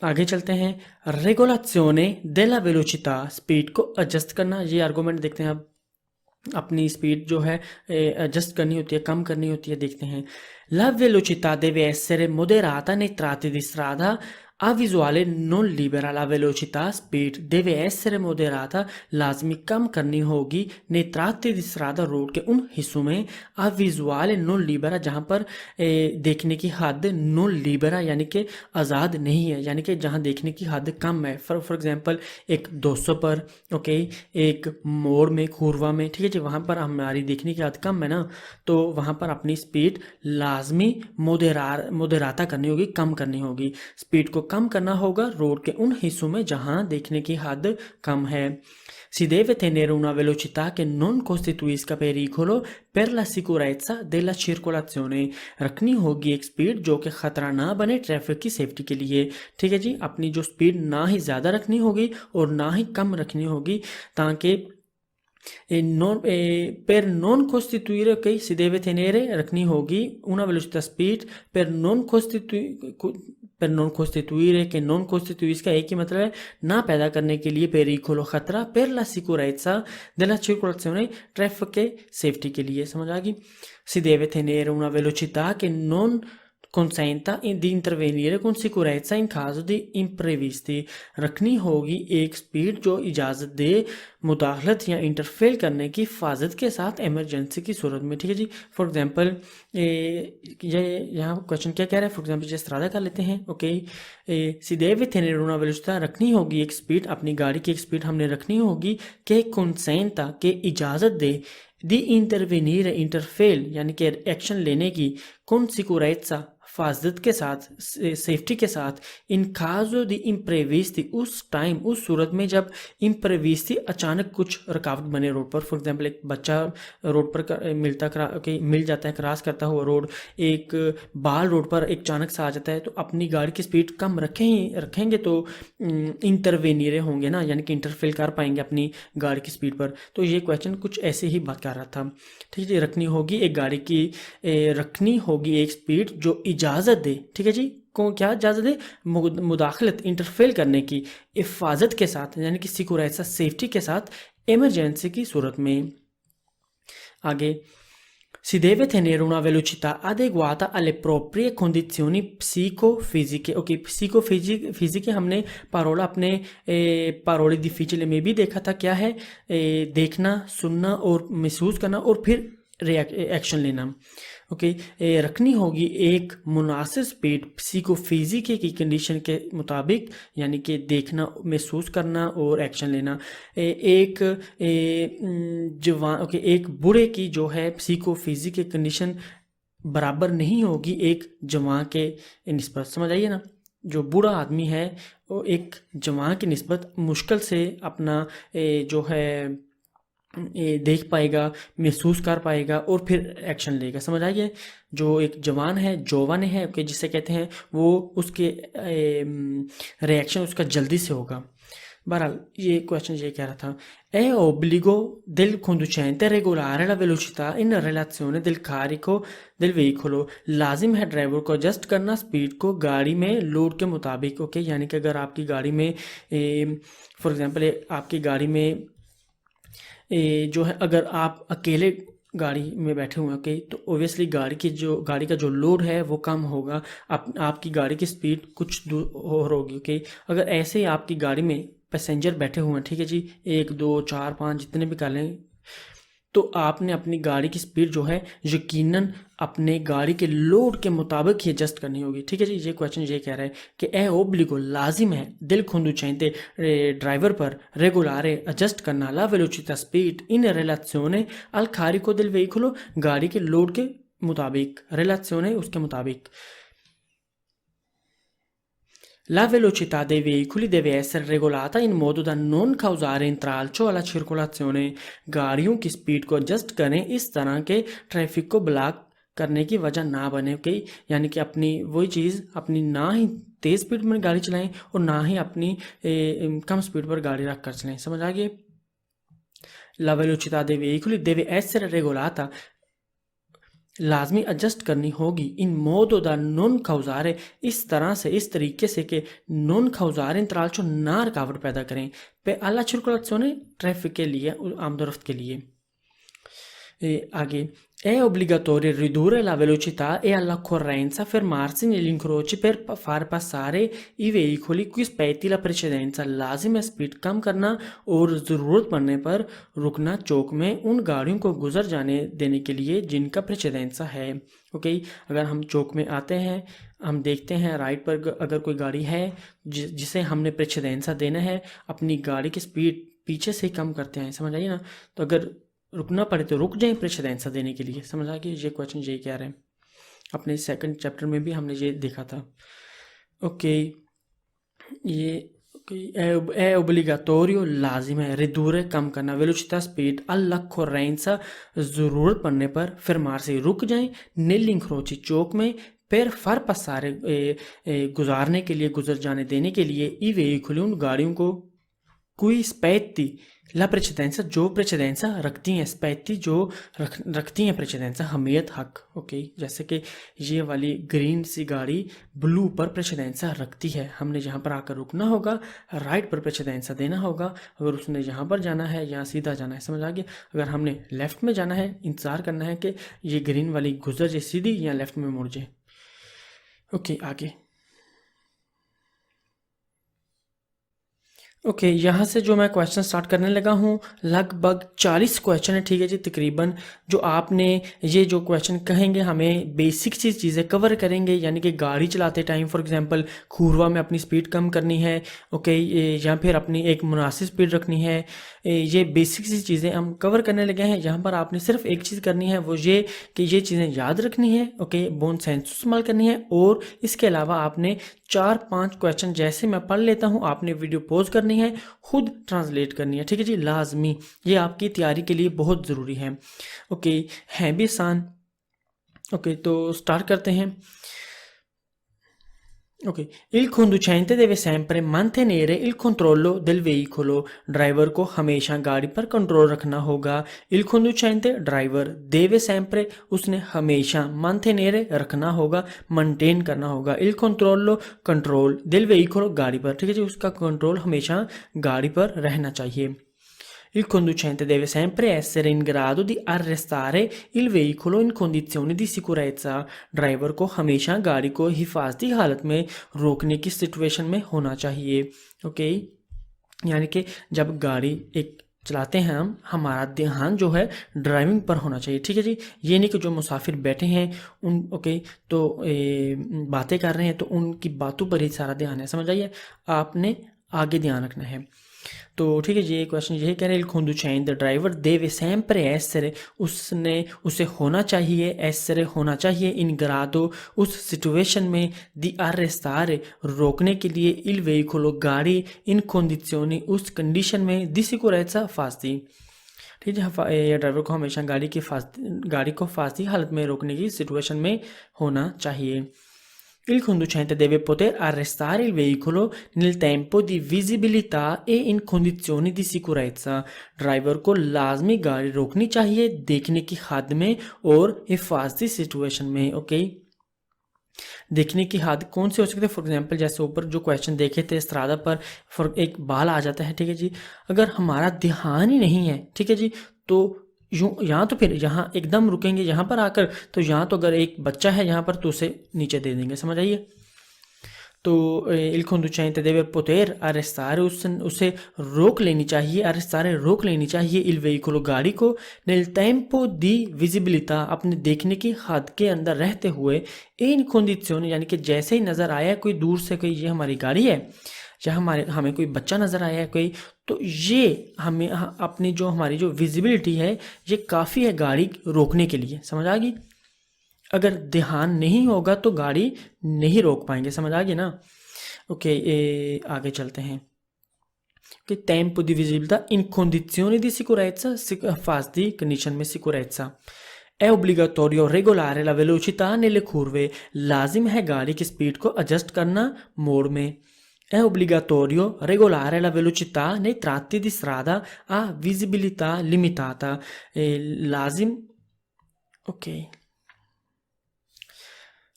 आगे चलते हैं। रेगोलाzione della velocità, स्पीड को एडजस्ट करना। ये आर्गूमेंट देखते हैं अब। अपनी स्पीड जो है एडजस्ट करनी होती है, कम करनी होती है। देखते हैं। La velocità deve essere moderata nei tratti di strada a visuale non libera। La velocità speed deve essere moderata, लाजमी कम करनी होगी, nei tratti di strada road के उन हिस्सों में, a visuale non libera जहाँ पर देखने की हद non libera यानी कि आज़ाद नहीं है, यानी कि जहाँ देखने की हद कम है। फॉर एग्जांपल एक 200 पर, ओके, एक मोड़ में, खूरवा में, ठीक है जी, वहाँ पर हमारी देखने की हद कम है ना, तो वहाँ पर अपनी स्पीड लाजमी मोदेराता करनी होगी, कम करनी होगी। स्पीड को कम करना होगा रोड के उन हिस्सों में जहाँ देखने की हद कम है। Si deve tenere una velocità che non costituisca pericolo per la sicurezza della circolazione। रखनी होगी एक स्पीड जो कि खतरा ना बने ट्रैफिक की सेफ्टी के लिए। ठीक है जी, अपनी जो स्पीड ना ही ज़्यादा रखनी होगी और ना ही कम रखनी होगी, ताकि per non costituire, ok, si deve tenere, रखनी होगी una velocità speed per non costituire, che non costituisca एक ही मतलब है ना पैदा करने के लिए, pericolo खतरा, per la sicurezza della circolazione traffic के सेफ्टी के लिए। समझ आ गई। si deve tenere una velocità che non consenta di intervenire con sicurezza in caso di imprevisti। रखनी होगी एक स्पीड जो इजाज़त दे मुदाखलत या इंटरफेयर करने की हिफाजत के साथ इमरजेंसी की सूरत में। ठीक है जी। फॉर एग्जांपल ये यहाँ क्वेश्चन क्या कह रहा है, फॉर एग्जांपल जिस तरह का लेते हैं, okay, si deve tenere una velocità, रखनी होगी एक स्पीड, अपनी गाड़ी की एक स्पीड हमने रखनी होगी, कि consenta, के इजाज़त दे, दी इंटरवेनिर, इंटरफेल यानी कि एक्शन लेने की, कौन सिक्योरेट्सा, हिफाजत के साथ, सेफ्टी के साथ, इन काजो दी इम्प्रेविस्टी, उस टाइम, उस सूरत में जब इम्प्रेविस्टी, अचानक कुछ रुकावट बने रोड पर। फॉर एग्जांपल एक बच्चा रोड पर मिल जाता है, क्रॉस करता हुआ रोड, एक बाल रोड पर एक अचानक से आ जाता है, तो अपनी गाड़ी की स्पीड कम रखेंगे तो इंटरवेनियर होंगे ना, यानी कि इंटरफेल कर पाएंगे अपनी गाड़ी की स्पीड पर। तो ये क्वेश्चन कुछ ऐसे ही बात कर रहा था। ठीक है जी, रखनी होगी एक गाड़ी की, रखनी होगी एक स्पीड जो इजाज़त दे, ठीक है जी, को क्या इजाज़त दे, मुदाखलत, इंटरफेल करने की, हिफाजत के साथ, यानी कि सिक्योरेट्सा, सेफ्टी के साथ, इमरजेंसी की सूरत में। आगे, si deve tenere una velocità adeguata alle proprie condizioni psicofisiche। Okay, फिजिके हमने parola अपने parole difficile में भी देखा था। क्या है? देखना, सुनना और महसूस करना और फिर एक्शन लेना। ओके, रखनी होगी एक मुनासिब स्पीड psicofisiche की कंडीशन के मुताबिक, यानी कि देखना, महसूस करना और एक्शन लेना। एक जवान, ओके, एक बूढ़े की जो है psicofisiche कंडीशन बराबर नहीं होगी एक जवान के निस्बत। समझ आइए ना, जो बूढ़ा आदमी है वो एक जवान की निस्बत मुश्किल से अपना जो है देख पाएगा, महसूस कर पाएगा और फिर एक्शन लेगा। समझ आइए, जो एक जवान है, जौवन है, ओके, जिसे कहते हैं, वो उसके रिएक्शन उसका जल्दी से होगा। बहरहाल ये क्वेश्चन ये कह रहा था, è obbligo del conducente regolare la velocità in relazione del carico del veicolo। लाजिम है ड्राइवर को एडजस्ट करना स्पीड को गाड़ी में लोड के मुताबिक। ओके, यानी कि अगर आपकी गाड़ी में फॉर एग्जांपल आपकी गाड़ी में जो है, अगर आप अकेले गाड़ी में बैठे हुए हैं, ओके, तो ओबियसली गाड़ी का जो लोड है वो कम होगा, आपकी गाड़ी की स्पीड कुछ दूर और होगी। ओके, अगर ऐसे ही आपकी गाड़ी में पैसेंजर बैठे हुए हैं, ठीक है जी, 1 2 4 5 जितने भी कर लें, तो आपने अपनी गाड़ी की स्पीड जो है यकीनन अपने गाड़ी के लोड के मुताबिक ही एडजस्ट करनी होगी। ठीक है जी, ये क्वेश्चन ये कह रहा है कि ए ओब्लिगो, लाजिम है, दिल conducente ड्राइवर पर, रेगुलारे, एडजस्ट करना, ला वेलोचिटा, स्पीड, इन रिलेzione al carico del veicolo, गाड़ी के लोड के मुताबिक, रिलेzione उसके मुताबिक। La velocità dei veicoli deve essere regolata in modo da non causare intralcio alla circolazione। गाड़ियों की स्पीड को एडजस्ट करें इस तरह के ट्रैफिक को ब्लॉक करने की वजह ना बने। ओके, यानी कि अपनी वही चीज़, अपनी ना ही तेज़ स्पीड में गाड़ी चलाएं और ना ही अपनी कम स्पीड पर गाड़ी रख कर चलाएं। समझ आ गई। La velocità dei veicoli deve essere regolata, लाजमी एडजस्ट करनी होगी इन modo da non causare, इस तरह से, इस तरीके से कि non causare intralcio ना रुकावट पैदा करें पे alla circolazione ट्रैफिक के लिए, आमदोरफ्त के लिए। Aghi. È obbligatorio ridurre la velocità e all'occorrenza fermarsi negli incroci per far passare i veicoli cui spetti la precedenza। लाजिम है स्पीड कम करना और ज़रूरत पड़ने पर रुकना चौक में उन गाड़ियों को गुजर जाने देने के लिए जिनका प्रेसिडेंसा है। ओके, अगर हम चौक में आते हैं, हम देखते हैं राइट पर अगर कोई गाड़ी है जिसे हमने प्रेसिडेंसा देना है, अपनी गाड़ी की स्पीड पीछे से ही कम करते हैं, समझ आइए ना। तो अगर रुकना पड़े तो रुक जाएं प्रेसिडेंसा देने के लिए, समझ आ गया। ये क्वेश्चन यही कह रहे हैं, अपने सेकंड चैप्टर में भी हमने ये देखा था। ओके, ये è obbligatorio, लाजिम है ridurre कम करना, velocità स्पीड, all'occorrenza ज़रूरत पड़ने पर, fermarsi रुक जाएं, negli incroci चौक में, per far passare गुजारने के लिए, गुजर जाने देने के लिए, i veicoli उन गाड़ियों को, cui spetti la precedenza जो प्रेसिडेंसा रखती हैं, स्पेटी जो रखती हैं प्रेसिडेंसा, हमियत हक। ओके, जैसे कि ये वाली ग्रीन सी गाड़ी ब्लू पर प्रेसिडेंसा रखती है, हमने यहाँ पर आकर रुकना होगा, राइट पर प्रेसिडेंसा देना होगा। अगर उसने यहाँ पर जाना है, यहाँ सीधा जाना है, समझ आ गया। अगर हमने लेफ़्ट में जाना है, इंतज़ार करना है कि ये ग्रीन वाली गुजर जाए सीधी या लेफ़्ट में मुड़ जाए। ओके, आगे। ओके, यहाँ से जो मैं क्वेश्चन स्टार्ट करने लगा हूँ, लगभग 40 क्वेश्चन है, ठीक है जी, तकरीबन। जो आपने ये जो क्वेश्चन कहेंगे हमें बेसिक चीज़ें कवर करेंगे, यानी कि गाड़ी चलाते टाइम फॉर एग्जांपल खूरवा में अपनी स्पीड कम करनी है, ओके, या फिर अपनी एक मुनासिब स्पीड रखनी है, ये बेसिक सी चीज़ें हम कवर करने लगे हैं। यहाँ पर आपने सिर्फ एक चीज़ करनी है, वो ये कि ये चीज़ें याद रखनी है, ओके, बोन सेंस इस्तेमाल करनी है, और इसके अलावा आपने 4-5 क्वेश्चन जैसे मैं पढ़ लेता हूँ, आपने वीडियो पॉज करनी है, खुद ट्रांसलेट करनी है, ठीक है जी, लाजमी, ये आपकी तैयारी के लिए बहुत ज़रूरी है। ओके, है भी आसान। ओके, तो स्टार्ट करते हैं। Ok, il conducente deve sempre mantenere il controllo del veicolo। Driver को हमेशा गाड़ी पर कंट्रोल रखना होगा। il conducente driver, deve sempre उसने हमेशा, mantenere रखना होगा, मेंटेन करना होगा, il controllo control, del veicolo गाड़ी पर, ठीक है जी, उसका कंट्रोल हमेशा गाड़ी पर रहना चाहिए। Il conducente deve sempre essere in grado di arrestare il veicolo in condizioni di sicurezza। Driver को हमेशा गाड़ी को हिफाजती हालत में रोकने की सिचुएशन में होना चाहिए। ओके, यानी कि जब गाड़ी एक चलाते हैं हम, हमारा ध्यान जो है ड्राइविंग पर होना चाहिए, ठीक है जी। ये नहीं कि जो मुसाफिर बैठे हैं उन, ओके, तो बातें कर रहे हैं तो उनकी बातों पर ही सारा ध्यान है, समझ आइए, आपने आगे ध्यान रखना है। तो ठीक है, ये क्वेश्चन यही कह रहे हैं, il conducente driver deve sempre essere, उसे होना चाहिए, essere होना चाहिए, in grado उस सिचुएशन में, di arrestare रोकने के लिए, il veicolo गाड़ी, in condizioni उस कंडीशन में, di sicurezza फास्ती, ठीक है, ड्राइवर को हमेशा गाड़ी को फास्ती हालत में रोकने की सिचुएशन में होना चाहिए। Il conducente deve poter arrestare il veicolo nel tempo di visibilità e in condizioni di sicurezza। Driver को लाजमी गाड़ी रोकनी चाहिए देखने की हद में और हिफाजती सिचुएशन में। ओके, देखने की हद कौन सी हो सकती है, फॉर एग्जांपल जैसे ऊपर जो क्वेश्चन देखे थे, इस्त्रादा पर एक बाल आ जाता है, ठीक है जी, अगर हमारा ध्यान ही नहीं है, ठीक है जी, तो यूँ यहाँ तो फिर यहाँ एकदम रुकेंगे यहाँ पर आकर, तो यहाँ तो अगर एक बच्चा है यहाँ पर तो उसे नीचे दे देंगे, समझ आइए। तो il conducente deve poter arrestare, उसे रोक लेनी चाहिए, arrestare रोक लेनी चाहिए, il veicolo गाड़ी को, nel tempo di visibilità अपने देखने की हद के अंदर रहते हुए, in condizioni यानी कि जैसे ही नज़र आया कोई दूर से, कोई ये हमारी गाड़ी है या हमें कोई बच्चा नज़र आया है कोई, तो ये हमें अपनी जो हमारी जो विजिबिलिटी है ये काफ़ी है गाड़ी रोकने के लिए, समझ आ गई। अगर ध्यान नहीं होगा तो गाड़ी नहीं रोक पाएंगे, समझ आ गई ना। ओके, आगे चलते हैं कि tempo di visibilità in condizioni di sicurezza, fase di condition में sicurezza। è obbligatorio regolare la velocità nelle curve, लाजिम है गाड़ी की स्पीड को एडजस्ट करना मोड़ में। è obbligatorio regolare la velocità nei tratti di strada a visibilità limitata, लाजिम, ओके,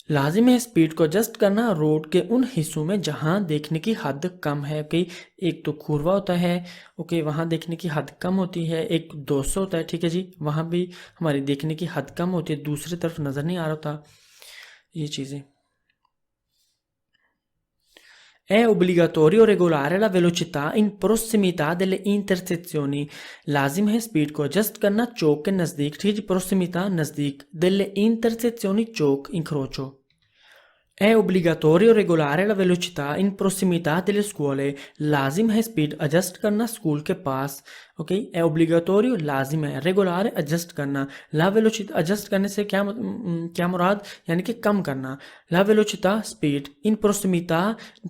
लाजिम है स्पीड को एडजस्ट करना रोड के उन हिस्सों में जहां देखने की हद कम है। ओके, एक तो खूरवा होता है, ओके, वहां देखने की हद कम होती है। एक 200 होता है, ठीक है जी, वहां भी हमारी देखने की हद कम होती है, दूसरी तरफ नज़र नहीं आ रहा होता ये चीज़ें। È obbligatorio regolare la velocità in prossimità delle intersezioni. लाजिम है स्पीड को एडजस्ट करना चौक के नज़दीक, ठीक है जी, prossimità नज़दीक, delle intersezioni Chowk, incrocio. È obbligatorio regolare la velocità in prossimità delle scuole. लाजिम है स्पीड एडजस्ट करना स्कूल के पास। ओके, è obbligatorio लाजिम है, regolare एडजस्ट करना, la velocità एडजस्ट करने से क्या मुराद, यानी कि कम करना। La velocità speed, in prossimità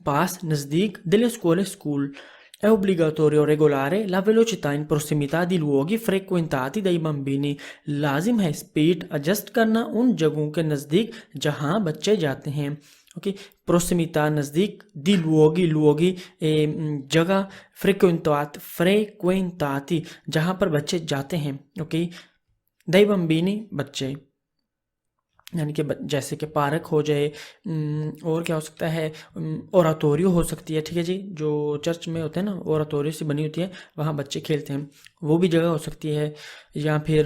पास, नज़दीक, delle scuole school. È obbligatorio regolare la velocità in prossimità di luoghi frequentati dai bambini. लाजिम है स्पीड एडजस्ट करना उन जगहों के नज़दीक जहां बच्चे जाते हैं। ओके, प्रोसिमिता नज़दीक, दी लुओगी जगह, फ्रेक्वेंताती जहां पर बच्चे जाते हैं। ओके, दई बम्बिनी बच्चे, यानी कि जैसे कि पार्क हो जाए, और क्या हो सकता है, ओराटोरियो हो सकती है, ठीक है जी, जो चर्च में होते हैं ना, ओराटोरियो से बनी होती है, वहाँ बच्चे खेलते हैं, वो भी जगह हो सकती है। या फिर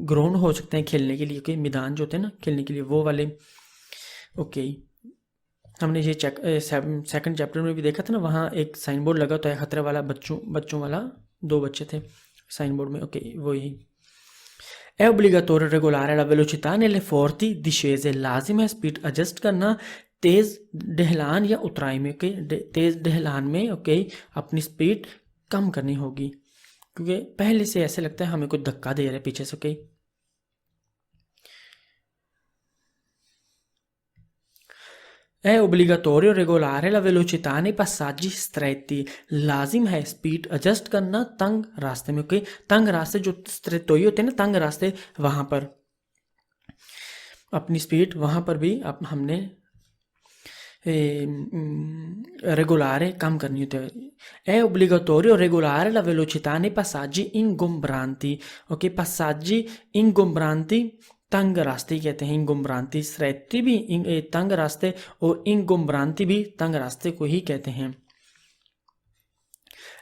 ग्राउंड हो सकते हैं खेलने के लिए, ओके, मैदान जो होते हैं ना खेलने के लिए, वो वाले। ओके, हमने ये सेकंड चैप्टर में भी देखा था ना, वहाँ एक साइन बोर्ड लगा होता है खतरे वाला, बच्चों वाला, 2 बच्चे थे साइन बोर्ड में। ओके, वही। È obbligatorio regolare la velocità nelle forti discese. लाजिम है स्पीड एडजस्ट करना तेज ढलान या उतराई में। ओके, तेज ढलान में, ओके, अपनी स्पीड कम करनी होगी, क्योंकि पहले से ऐसे लगता है हमें कोई धक्का दे रहा है पीछे से। Okay, È obbligatorio regolare la velocità nei passaggi stretti. लाजिम है स्पीड एडजस्ट करना तंग रास्ते में। ओके, तंग रास्ते जो स्ट्रेटोई होते हैं ना, तंग रास्ते, वहां पर अपनी स्पीड वहां पर भी हमने regolare कम करनी होती है। È obbligatorio regolare la velocità nei passaggi ingombranti. Okay, passaggi ingombranti तंग रास्ते कहते हैं, इंगुम्ब्रांति, स्ट्रेटी भी तंग रास्ते और इंगुम्ब्रांति भी तंग रास्ते को ही कहते हैं।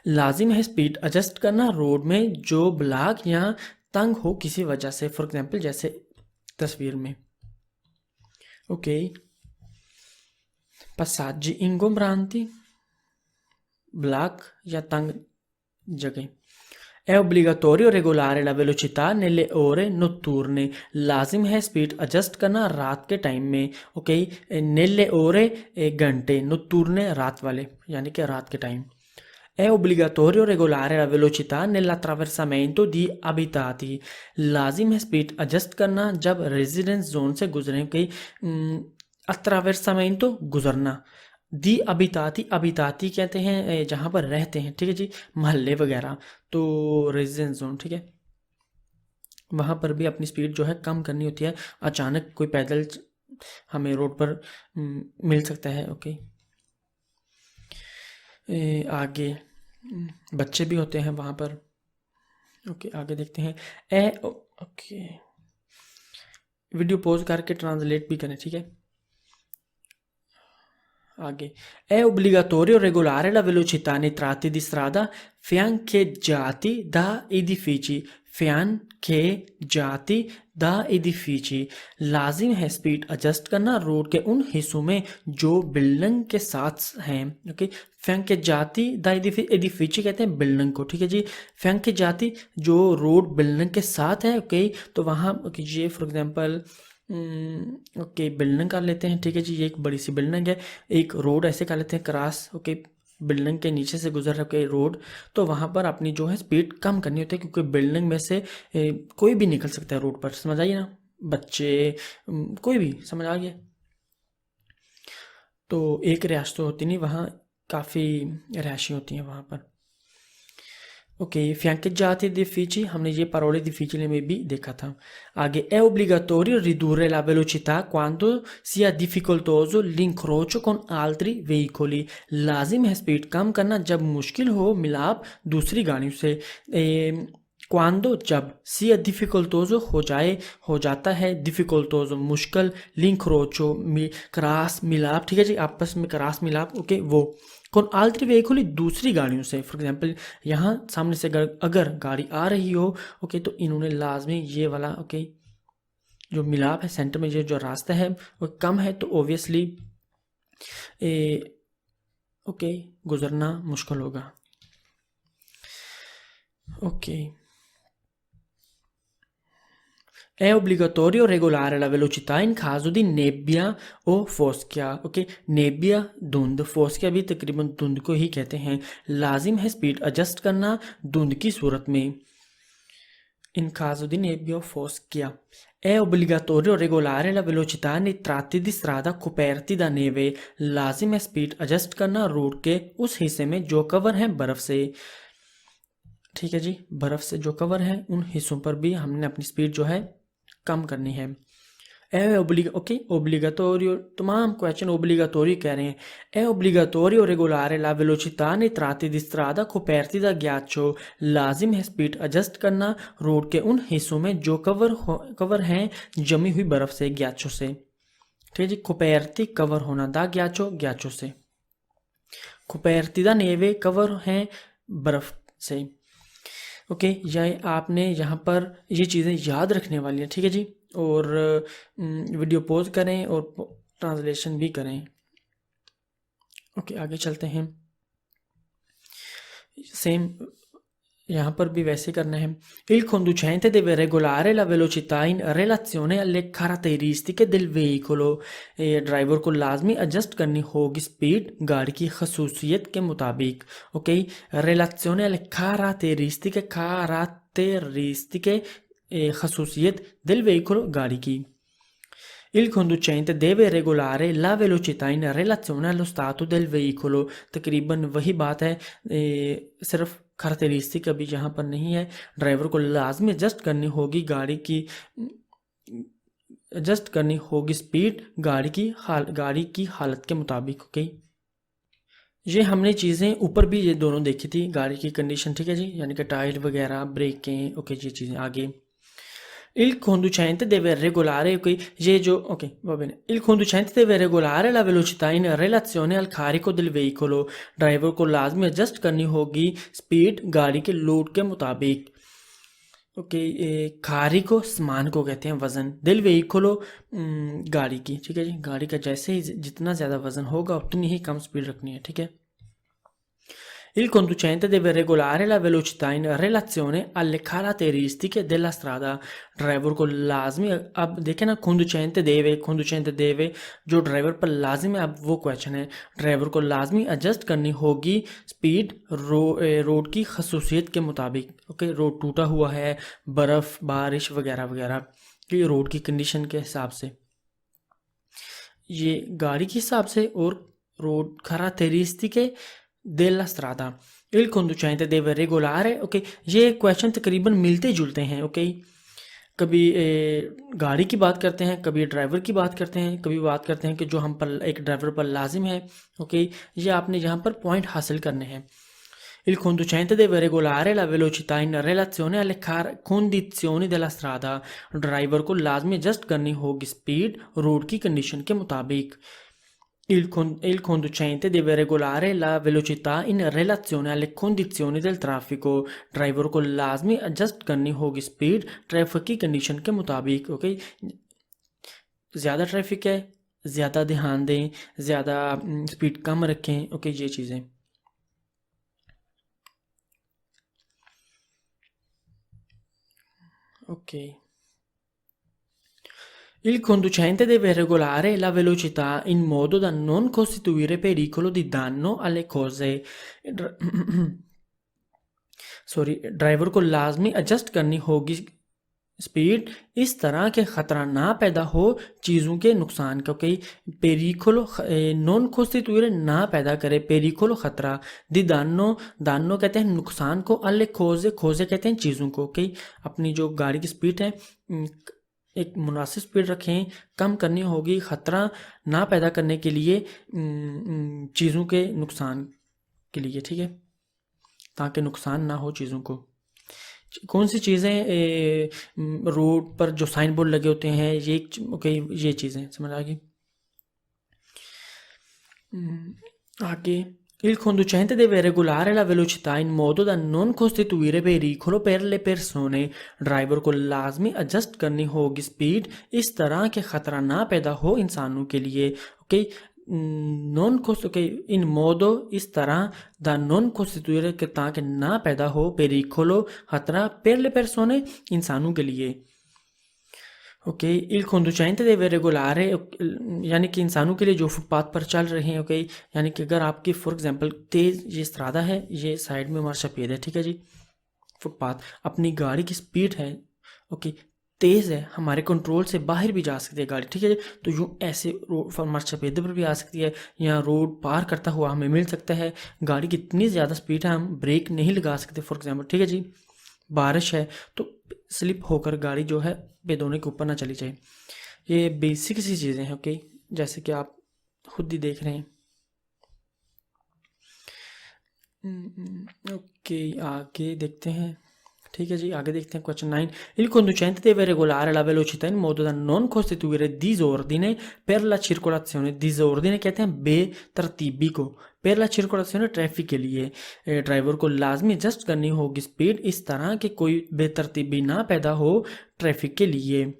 लाजिम है स्पीड एडजस्ट करना रोड में जो ब्लॉक या तंग हो किसी वजह से, फॉर एग्जांपल जैसे तस्वीर में। ओके, passaggi ingombranti, ब्लॉक या तंग जगह। È obbligatorio regolare la velocità nelle ore notturne. लाजिम है स्पीड एडजस्ट करना रात के टाइम में। ओके, nelle ore घंटे, notturne रात वाले, यानी कि रात के time. È obbligatorio regolare la velocità nell'attraversamento di abitati. लाजिम है स्पीड एडजस्ट करना जब रेजिडेंस जोन से गुजरें। ओके, attraversamento गुजरना, दी अबिताती कहते हैं जहाँ पर रहते हैं, ठीक है जी, महल्ले वगैरह, तो रेजिडेंस जोन, ठीक है, वहाँ पर भी अपनी स्पीड जो है कम करनी होती है। अचानक कोई पैदल हमें रोड पर मिल सकता है। ओके, आगे बच्चे भी होते हैं वहाँ पर। ओके, आगे देखते हैं। ओके, वीडियो पॉज करके ट्रांसलेट भी करें, ठीक है। आगे, è obbligatorio regolare la velocità nei tratti di strada fiancheggiati da edifici. fiancheggiati da edifici. लाजिम है स्पीड एडजस्ट करना रोड के उन हिस्सों में जो बिल्डिंग के साथ हैं। ओके, fiancheggiati da edifici कहते हैं बिल्डिंग को, ठीक है जी। fiancheggiati जो रोड बिल्डिंग के साथ है। ओके, तो वहाँ कीजिए फॉर एग्जांपल, ओके, बिल्डिंग कर लेते हैं, ठीक है जी, ये एक बड़ी सी बिल्डिंग है, एक रोड ऐसे कर लेते हैं क्रॉस। ओके, बिल्डिंग के नीचे से गुजर रहा है रोड, तो वहाँ पर अपनी जो है स्पीड कम करनी होती है, क्योंकि बिल्डिंग में से कोई भी निकल सकता है रोड पर, समझ आइए ना, बच्चे, कोई भी, समझ आ गया। तो एक रिहायश तो होती नहीं, वहाँ काफ़ी रिहायशी होती हैं वहाँ पर। ओके, fiancheggiati edifici हमने ये parole difficili में भी देखा था। आगे, è obbligatorio ridurre la velocità quando sia difficoltoso l'incrocio con altri veicoli. लाजिम है स्पीड कम करना जब मुश्किल हो मिलाप दूसरी गाड़ियों से। क्वांडो जब सी डिफिकल्टोजो हो जाता है, डिफिकल्टोजो मुश्किल, लिंक्रोचो क्रॉस मिलाप, ठीक है जी, आपस में क्रॉस मिलाप, ओके, वो कौन आल्ट्री वेहिकुली दूसरी गाड़ियों से, फॉर एग्जांपल यहाँ सामने से अगर गाड़ी आ रही हो, ओके, तो इन्होंने लाजमी ये वाला, ओके, जो मिलाप है सेंटर में, ये जो रास्ता है वो कम है, तो ओबियसली ओके गुजरना मुश्किल होगा। Okay, è obbligatorio regolare la velocità in caso di nebbia o foschia, okay, नेबिया धुंध, फोस्किया भी तकरीबन धुंध को ही कहते हैं। लाजिम है स्पीड एडजस्ट करना धुंध की सूरत में। In caso di nebbia o foschia è obbligatorio regolare la velocità nei tratti di strada coperti da neve, लाजिम है स्पीड एडजस्ट करना रोड के उस हिस्से में जो कवर है बर्फ से, ठीक है जी, बर्फ से जो कवर है उन हिस्सों पर भी हमने अपनी स्पीड जो है कम करनी है। ओके, obbligatorio, तमाम क्वेश्चन obbligatorio कह रहे हैं। è obbligatorio regolare la velocità nei tratti di strada coperti da ghiaccio, लाजिम है स्पीड एडजस्ट करना रोड के उन हिस्सों में जो कवर हैं जमी हुई बर्फ से, ग्याचो से, ठीक है जी, कोपेरती कवर होना, दा ग्याचो ग्याचो से, कोपेरती दा नेवे कवर हैं बर्फ से, ओके, ये आपने यहाँ पर ये चीज़ें याद रखने वाली हैं, ठीक है जी, और वीडियो पॉज करें और ट्रांसलेशन भी करें। ओके, आगे चलते हैं। सेम यहाँ पर भी वैसे करना है। Il conducente deve regolare la velocità in relazione alle caratteristiche del veicolo, driver को लाजमी एडजस्ट करनी होगी स्पीड गाड़ी की खसूसियत के मुताबिक, okay, relazione alle caratteristiche खसूसियत del veicolo गाड़ी की। Il conducente deve regolare la velocità in relazione allo stato del veicolo, तकरीबन वही बात है, सिर्फ कैरेक्टरिस्टिक अभी यहाँ पर नहीं है। ड्राइवर को लाजमी एडजस्ट करनी होगी गाड़ी की, एडजस्ट करनी होगी स्पीड गाड़ी की हालत के मुताबिक, ओके। ये हमने चीज़ें ऊपर भी ये दोनों देखी थी, गाड़ी की कंडीशन, ठीक है जी, यानी कि टायर वगैरह, ब्रेकें, ओके, ये चीज़ें। आगे Il conducente deve regolare, ये जो, okay, va bene. Il conducente deve regolare la velocità in relazione al carico del veicolo, driver को लाजमी एडजस्ट करनी होगी स्पीड गाड़ी के लोड के मुताबिक, ओके, कारिको सामान को कहते हैं वज़न, दिल वेहिकुलो गाड़ी की, ठीक है जी, गाड़ी का जैसे ही जितना ज़्यादा वज़न होगा उतनी ही कम स्पीड रखनी है, ठीक है। Il conducente deve regolare la velocità in relazione alle caratteristiche della strada, driver को लाजमी, अब देखें ना, conducente deve जो ड्राइवर पर लाजिम है, अब वो क्वेश्चन है, ड्राइवर को लाजमी एडजस्ट करनी होगी स्पीड रोड की खसूसियत के मुताबिक, ओके, रोड टूटा हुआ है, बर्फ़, बारिश वगैरह वगैरह की रोड की कंडीशन के हिसाब से, ये गाड़ी के हिसाब से, और road caratteristiche della strada, il conducente deve regolare, okay, ये क्वेश्चन तकरीबन मिलते जुलते हैं, ओके, कभी गाड़ी की बात करते हैं, कभी ड्राइवर की बात करते हैं, कभी बात करते हैं कि जो हम पर एक ड्राइवर पर लाजिम है, ओके, ये आपने यहाँ पर पॉइंट हासिल करने हैं। Il conducente deve regolare la velocità in relazione alle condizioni della strada, driver को लाजमी एडजस्ट करनी होगी स्पीड रोड की कंडीशन के मुताबिक। Il conducente deve regolare la velocità in relazione alle condizioni del traffico, driver को लाजमी एडजस्ट करनी होगी स्पीड ट्रैफिक की कंडीशन के मुताबिक, ओके, ज़्यादा ट्रैफिक है, ज़्यादा ध्यान दें, ज़्यादा स्पीड कम रखें, ओके, ये चीज़ें। Okay, Il conducente deve regolare la velocità in modo da non costituire pericolo di danno alle cose, sorry, driver को लाजमी एडजस्ट करनी होगी स्पीड इस तरह के ख़तरा ना पैदा हो चीज़ों के नुकसान का, कई पेरिकोलो नॉन कोस्टिट्यूरे ना पैदा करे, पेरिकोलो ख़तरा, दी दानो कहते हैं नुकसान को, अल्ले खोजे कहते हैं चीज़ों को, कई अपनी जो गाड़ी की स्पीड है एक मुनासिब स्पीड रखें, कम करनी होगी ख़तरा ना पैदा करने के लिए चीज़ों के नुकसान के लिए, ठीक है, ताकि नुकसान ना हो चीज़ों को। कौन सी चीज़ें रोड पर जो साइन बोर्ड लगे होते हैं, ये ओके, ये चीज़ें समझ आ गई। Anche il conducente deve regolare la velocità in modo da non costituire pericolo per le persone. Driver को लाजमी एडजस्ट करनी होगी स्पीड इस तरह के खतरा ना पैदा हो इंसानों के लिए। ओके, नॉन ओके, इन मोदो इस तरह दा नॉन कोस्टिट्यूरे के ताकि ना पैदा हो पेरिकोलो खतरा per le persone इंसानों के लिए। Okay, il conducente deve regolare, यानी कि इंसानों के लिए जो फुटपाथ पर चल रहे हैं। ओके, यानी कि अगर आपकी फॉर एग्जांपल तेज़ ये इस्त्रादा है, ये साइड में हमारा सफ़ेद है, ठीक है जी, फुटपाथ, अपनी गाड़ी की स्पीड है ओके तेज़ है, हमारे कंट्रोल से बाहर भी जा सकती है गाड़ी, ठीक है जी। तो यूँ ऐसे रोड हमारे सफ़ेद पर भी आ सकती है, या रोड पार करता हुआ हमें मिल सकता है। गाड़ी की इतनी ज़्यादा स्पीड है हम ब्रेक नहीं लगा सकते फॉर एग्जांपल, ठीक है जी। बारिश है तो स्लिप होकर गाड़ी जो है बेदोने के ऊपर ना चली जाए। ये बेसिक सी चीज़ें हैं ओके, जैसे कि आप खुद ही देख रहे हैं। ओके, आगे देखते हैं, ठीक है जी, आगे देखते हैं question 9। Il conducente deve regolare la velocità in modo da non costituire disordine per la circolazione। disordine कहते हैं बेतरतीबी को, per la circolazione ट्रैफिक के लिए ड्राइवर को लाजमी एडजस्ट करनी होगी स्पीड इस तरह कि कोई बेतरतीबी ना पैदा हो ट्रैफिक के लिए।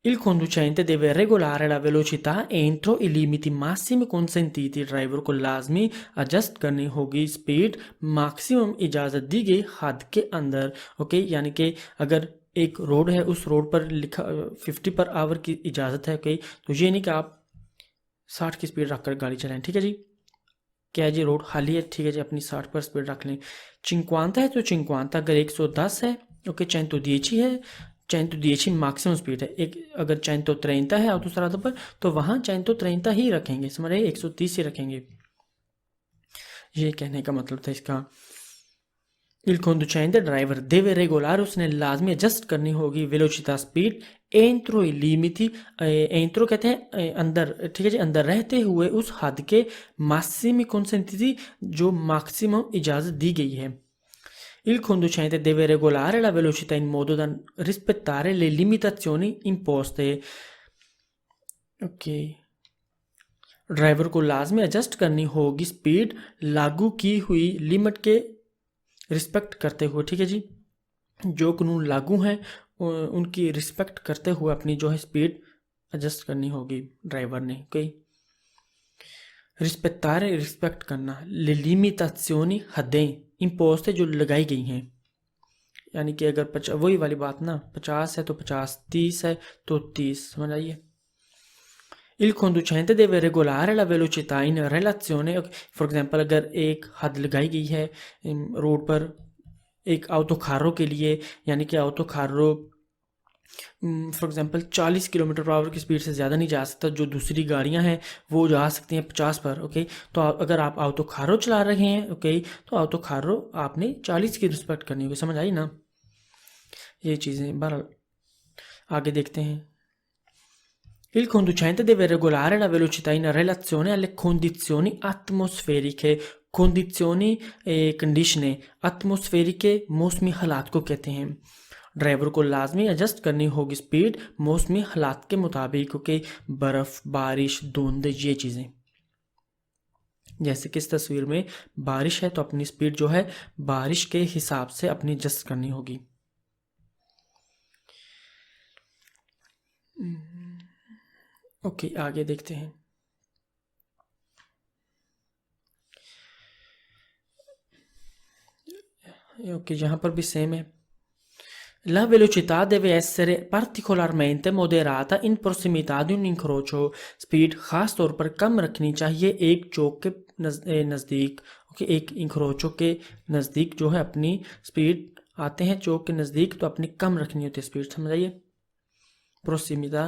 Il conducente deve regolare la velocità entro i limiti massimi consentiti। Driver को लाजमी एडजस्ट करनी होगी स्पीड मैक्सिमम इजाज़त दी गई हद के अंदर। ओके, यानी कि अगर एक रोड है उस रोड पर लिखा 50 पर आवर की इजाज़त है। ओके, तो ये नहीं कि आप 60 की स्पीड रखकर गाड़ी चलाएं, ठीक है जी। क्या जी रोड खाली है, ठीक है जी, अपनी 60 पर स्पीड रख लें। 50 है तो 50, अगर 110 है ओके, 110 है, 110 मैक्सिमम स्पीड है। एक अगर 130 है autostrada पर तो वहाँ 130 ही रखेंगे, समझ रहे, 130 ही रखेंगे। ये कहने का मतलब था इसका। Il conducente driver deve regolare, उसने लाजमी एडजस्ट करनी होगी वेलोसिटी स्पीड एंट्रो लिमिटी, एंट्रो कहते हैं अंदर, ठीक है जी, अंदर रहते हुए उस हद के मासिमी consentiti जो मैक्सिमम इजाज़त दी गई है। Il conducente deve regolare la velocità in modo da rispettare le limitazioni imposte। Okay, driver को लाजमी एडजस्ट करनी होगी स्पीड लागू की हुई लिमिट के रिस्पेक्ट करते हुए, ठीक है जी। जो कानून लागू हैं उनकी रिस्पेक्ट करते हुए अपनी जो है स्पीड एडजस्ट करनी होगी ड्राइवर ने। ओके, रिस्पेक्टारे रिस्पेक्ट करना, ले लिमिटाzioni हदें इम्पोस्ट जो लगाई गई हैं, यानी कि अगर वही वाली बात ना, 50 है तो 50, 30 है तो 30, समझ आइए। Il conducente deve regolare la velocità in relazione, for example अगर एक हद लगाई गई है रोड पर एक autocarro के लिए, यानी कि autocarro for example 40 kilometre per hour की स्पीड से ज़्यादा नहीं जा सकता, जो दूसरी गाड़ियां हैं वो जा सकती हैं 50 पर। ओके, तो अगर आप autocarro चला रहे हैं ओके, तो autocarro आपने 40 की रिस्पेक्ट करनी होगी, समझ आई ना ये चीज़ें। बहरहाल आगे देखते हैं। Il conducente deve regolare la velocità in relazione alle condizioni atmosferiche। condizioni कंडीशनें atmosferiche मौसमी हालात को कहते हैं। ड्राइवर को लाजमी एडजस्ट करनी होगी स्पीड मौसमी हालात के मुताबिक। ओके, बर्फ़, बारिश, धुंध, ये चीज़ें, जैसे कि इस तस्वीर में बारिश है तो अपनी स्पीड जो है बारिश के हिसाब से अपनी एडजस्ट करनी होगी। ओके, आगे देखते हैं। ओके, यहाँ पर भी सेम है। La velocità deve essere particolarmente moderata in prossimità di un incrocio। Speed ख़ास तौर पर कम रखनी चाहिए एक चौक के नज़दीक। ओके, एक इंक्रोचो के नज़दीक जो है अपनी स्पीड आते हैं चौक के नज़दीक तो अपनी कम रखनी होती है स्पीड, समझ आइए। prossimità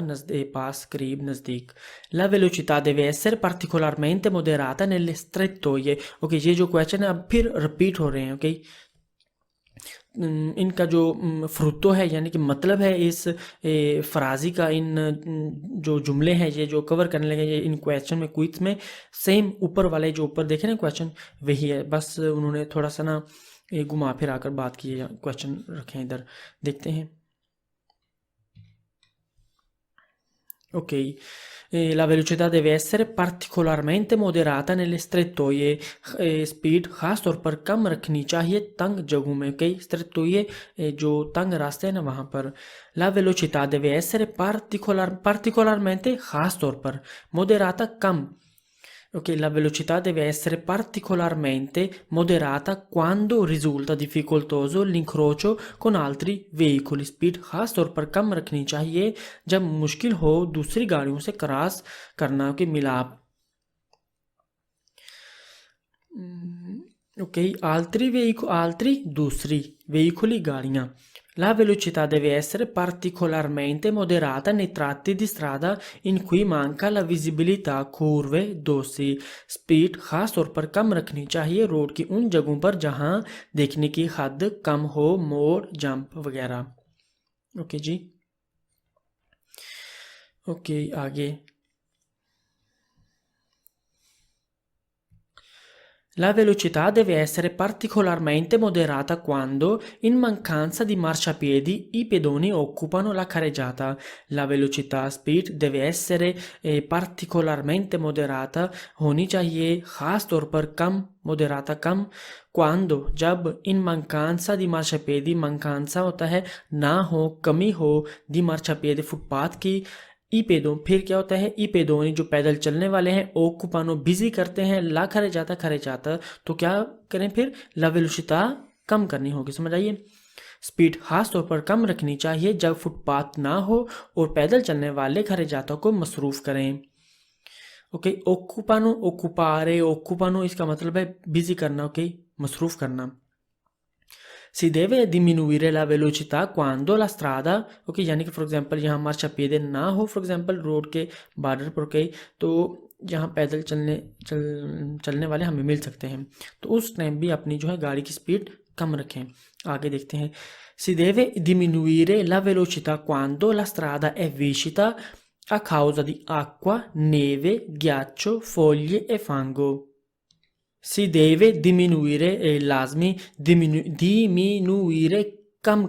पास, करीब, नज़दीक। La velocità deve essere particolarmente moderata nelle strettoie। Okay, ये जो क्वेश्चन है अब फिर रिपीट हो रहे हैं। ओके, इनका जो फ्रुतो है यानी कि मतलब है इस फ्राजी का, इन जो जुमले हैं ये जो कवर करने लगे ये इन क्वेश्चन में क्विज में सेम ऊपर वाले जो ऊपर देखे ना क्वेश्चन वही है, बस उन्होंने थोड़ा सा ना ये घुमा फिरा कर बात की है, क्वेश्चन रखें इधर, देखते हैं। Ok, la velocità deve essere particolarmente moderata nelle strettoie, speed खास तौर पर कम रखनी चाहिए तंग जगहों में। ओके, strettoie जो तंग रास्ते हैं ना वहाँ पर। La velocità deve essere particolarmente खास तौर पर, moderata कम। Ok, la velocità deve essere particolarmente moderata quando risulta difficoltoso l'incrocio con altri veicoli। Speed खास तौर पर कम रखनी चाहिए जब मुश्किल हो दूसरी गाड़ियों से क्रॉस करना के मिलाप। Ok, altri दूसरी, veicoli गाड़ियाँ। La velocità deve essere particolarmente moderata nei tratti di strada in cui manca la visibilità, curve, dossi। Speed खास तौर पर कम रखनी चाहिए रोड की उन जगहों पर जहां देखने की हद कम हो, मोड़, जंप वगैरह। ओके जी, ओके आगे। La velocità deve essere particolarmente moderata quando, in mancanza di marciapiedi, i pedoni occupano la carreggiata। La velocità speed deve essere particolarmente moderata, होनी चाहिए खास तौर पर कम, moderata कम, quando जब in mancanza di marciapiedi, mancanza होता है ना हो, कमी हो, di marciapiedi फुटपाथ की, ई पेदों फिर क्या होता है, ई पेदोनी जो पैदल चलने वाले हैं, ओकुपानो बिजी करते हैं, ला खरे जाता, तो क्या करें फिर, ला वेलोसिटा कम करनी होगी। समझ आइए, स्पीड खास तौर पर कम रखनी चाहिए जब फुटपाथ ना हो और पैदल चलने वाले खरे जाता को मसरूफ करें। ओके, ओकुपानो, ओकुपारे, ओकुपानो इसका मतलब है बिजी करना, ओके, मसरूफ करना। Si deve diminuire la velocità quando la strada, okay, यानी कि फॉर एग्जांपल यहाँ मार्शापिede ना हो, फॉर एग्जांपल रोड के बॉर्डर पर, ओके, तो यहाँ पैदल चलने वाले हमें मिल सकते हैं, तो उस टाइम भी अपनी जो है गाड़ी की स्पीड कम रखें। आगे देखते हैं। Si deve diminuire la velocità quando la strada è viscida a causa di acqua, neve, ghiaccio, foglie e fango। Si deve diminuire लाजमी diminuire कम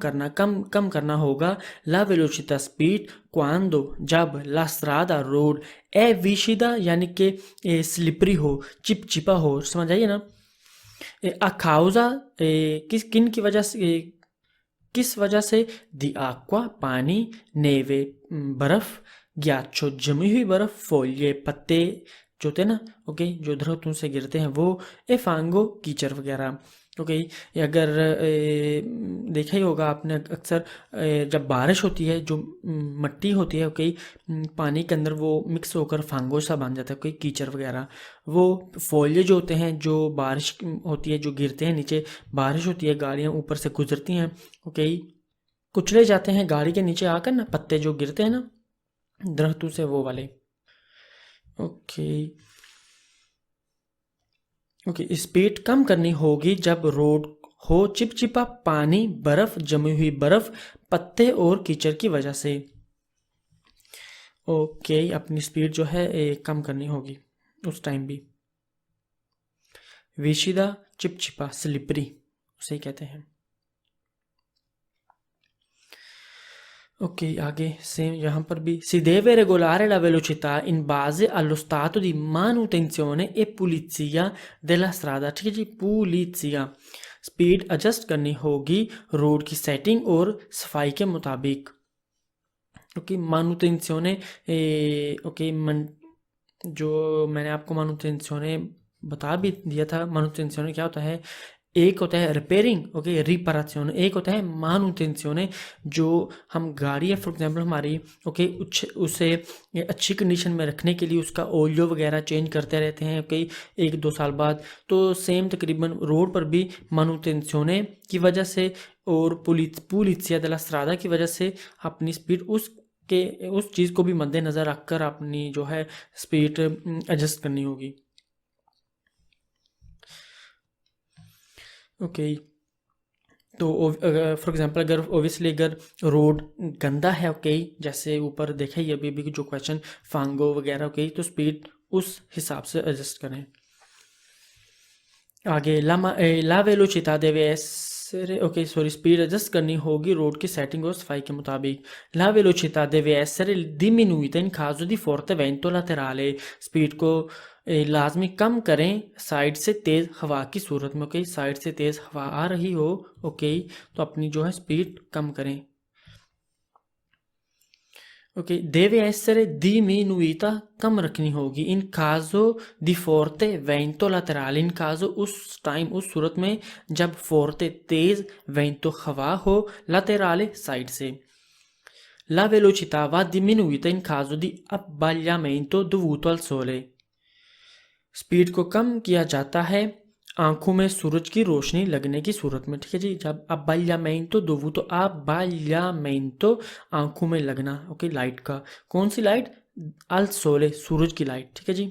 करना होगा la velocità speed quando जब la strada रोड è viscida यानी कि स्लिपरी हो, चिपचिपा हो। समझ आइए ना। a causa किन की वजह से, किस वजह से, दी aqua पानी, नेवे बर्फ, ghiaccio जमी हुई बर्फ, फोलिये पत्ते जो होते हैं ना, ओके, जो धरतों से गिरते हैं वो, ए फांगो कीचड़ वगैरह। ओके, अगर देखा ही होगा आपने अक्सर जब बारिश होती है जो मट्टी होती है, ओके, पानी के अंदर वो मिक्स होकर फांगो सा बन जाता है, ओके, कीचड़ वगैरह। वो फोलिये जो होते हैं जो बारिश होती है जो गिरते हैं नीचे, बारिश होती है गाड़ियाँ ऊपर से गुजरती हैं, ओके, कुचले जाते हैं गाड़ी के नीचे आकर ना, पत्ते जो गिरते हैं ना दरख्तों से, वो वाले। ओके, ओके, स्पीड कम करनी होगी जब रोड हो चिपचिपा, पानी, बर्फ, जमी हुई बर्फ, पत्ते और कीचड़ की वजह से। ओके, अपनी स्पीड जो है कम करनी होगी उस टाइम भी। विशिदा, चिपचिपा, स्लिपरी उसे कहते हैं। Ok, आगे सेम यहाँ पर भी। Si deve regolare la velocità in base allo stato di manutenzione e pulizia della strada। ठीक है जी, पुलिसिया, स्पीड एडजस्ट करनी होगी रोड की सेटिंग और सफाई के मुताबिक। ओके, मानुटेंसियोने, ओके, जो मैंने आपको मानुटेंसियोने बता भी दिया था। मानुटेंसियोने क्या होता है, एक होता है रिपेयरिंग, ओके, रिपराzione, एक होता है मानुटेंसियोने, जो हम गाड़ी है फॉर एग्जांपल हमारी, ओके, उसे अच्छी कंडीशन में रखने के लिए उसका ऑयल वगैरह चेंज करते रहते हैं, ओके, 1-2 साल बाद। तो सेम तकरीबन रोड पर भी मानुटेंसियोने की वजह से और पुलिसिया della strada की वजह से अपनी स्पीड उस चीज़ को भी मद्देनज़र रखकर अपनी जो है स्पीड एडजस्ट करनी होगी। ओके, तो फॉर एग्जांपल अगर ओबियसली अगर रोड गंदा है, ओके, जैसे ऊपर देखा ही अभी जो क्वेश्चन फांगो वगैरह, ओके, तो स्पीड उस हिसाब से एडजस्ट करें। आगे la velocità deve essere, ok sorry speed adjust करनी होगी रोड की सेटिंग और सफाई के मुताबिक। La velocità deve essere diminuita in caso di forte vento laterale, speed को लाजमी कम करें साइड से तेज़ हवा की सूरत में। ओके, साइड से तेज़ हवा आ रही हो, ओके, तो अपनी जो है स्पीड कम करें। ओके, deve essere diminuita कम रखनी होगी इन caso di forte vento laterale, इन caso उस टाइम उस सूरत में जब forte तेज vento हवा हो, laterale साइड से। La velocità va diminuita in caso di abbagliamento dovuto al sole, speed को कम किया जाता है आंखों में सूरज की रोशनी लगने की सूरत में। ठीक है जी, जब अब्बाgliamento dovuto अब्बाgliamento आंखों में लगना, ओके, लाइट का, कौन सी लाइट? अल सोले, सूरज की लाइट। ठीक है जी,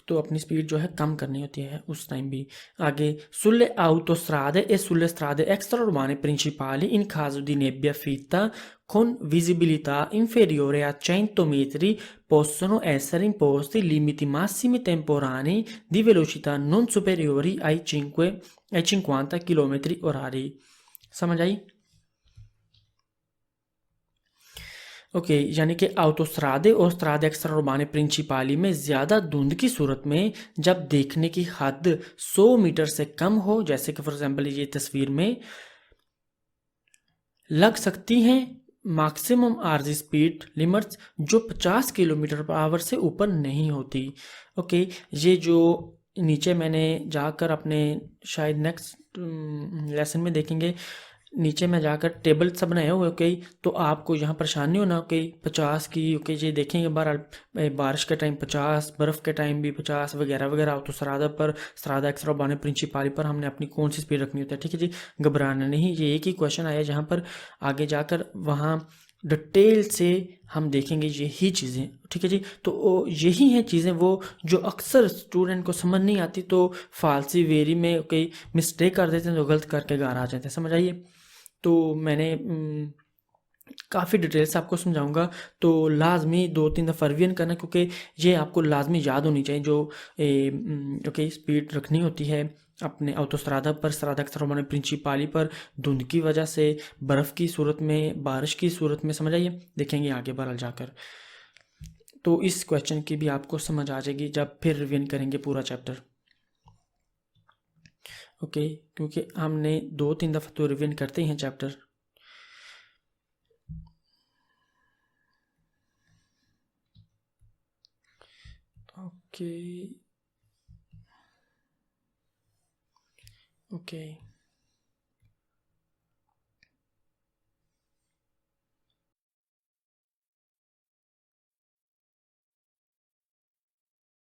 तो अपनी स्पीड जो है कम करनी होती है उस टाइम भी। आगे sulle autostrade e sulle strade extraurbane principali in caso di nebbia fitta con visibilità inferiore a 100 metri possono essere imposti limiti massimi temporanei di velocità non superiori ai 50 km orari। समझ आई? Okay, यानी कि autostrade और strade extraurbane principali में ज़्यादा धुंध की सूरत में जब देखने की हद 100 मीटर से कम हो, जैसे कि फॉर एग्जांपल ये तस्वीर में लग सकती हैं मैक्सिमम आरजी स्पीड लिमिट्स जो 50 किलोमीटर पर आवर से ऊपर नहीं होती। ओके, ये जो नीचे मैंने जाकर अपने शायद नेक्स्ट लेसन में देखेंगे, नीचे में जाकर टेबल सब बनाए हुए। ओके, तो आपको यहाँ परेशानी हो ना। ओके, 50 की, ओके, ये देखेंगे बहरहाल बारिश के टाइम 50, बर्फ़ के टाइम भी 50 वगैरह वगैरह। तो सरादा एक्स्ट्रा प्रिंसिपाली पर हमने अपनी कौन सी स्पीड रखनी होती है। ठीक है जी, घबराना नहीं, ये एक ही क्वेश्चन आया जहाँ पर आगे जाकर वहाँ डिटेल से हम देखेंगे यही चीज़ें। ठीक है जी, तो यही हैं चीज़ें वो जो अक्सर स्टूडेंट को समझ नहीं आती, तो फालसी वेरी में कई मिस्टेक कर देते हैं, तो गलत करके घर आ जाते हैं। समझ आइए, तो मैंने काफ़ी डिटेल से आपको समझाऊंगा, तो लाजमी 2-3 दफ़ा रिवीजन करना, क्योंकि ये आपको लाजमी याद होनी चाहिए जो ओके स्पीड रखनी होती है अपने ऑटोस्ट्रादा पर, स्ट्रादा एक्स्ट्राउर्बाने प्रिंसिपाली पर, धुंध की वजह से, बर्फ़ की सूरत में, बारिश की सूरत में। समझ आइए, देखेंगे आगे बहरहाल जाकर। तो इस क्वेश्चन की भी आपको समझ आ जाएगी जब फिर रिवीजन करेंगे पूरा चैप्टर। ओके, क्योंकि हमने 2-3 दफ़ा तो रिवीजन करते ही हैं चैप्टर। Okay okay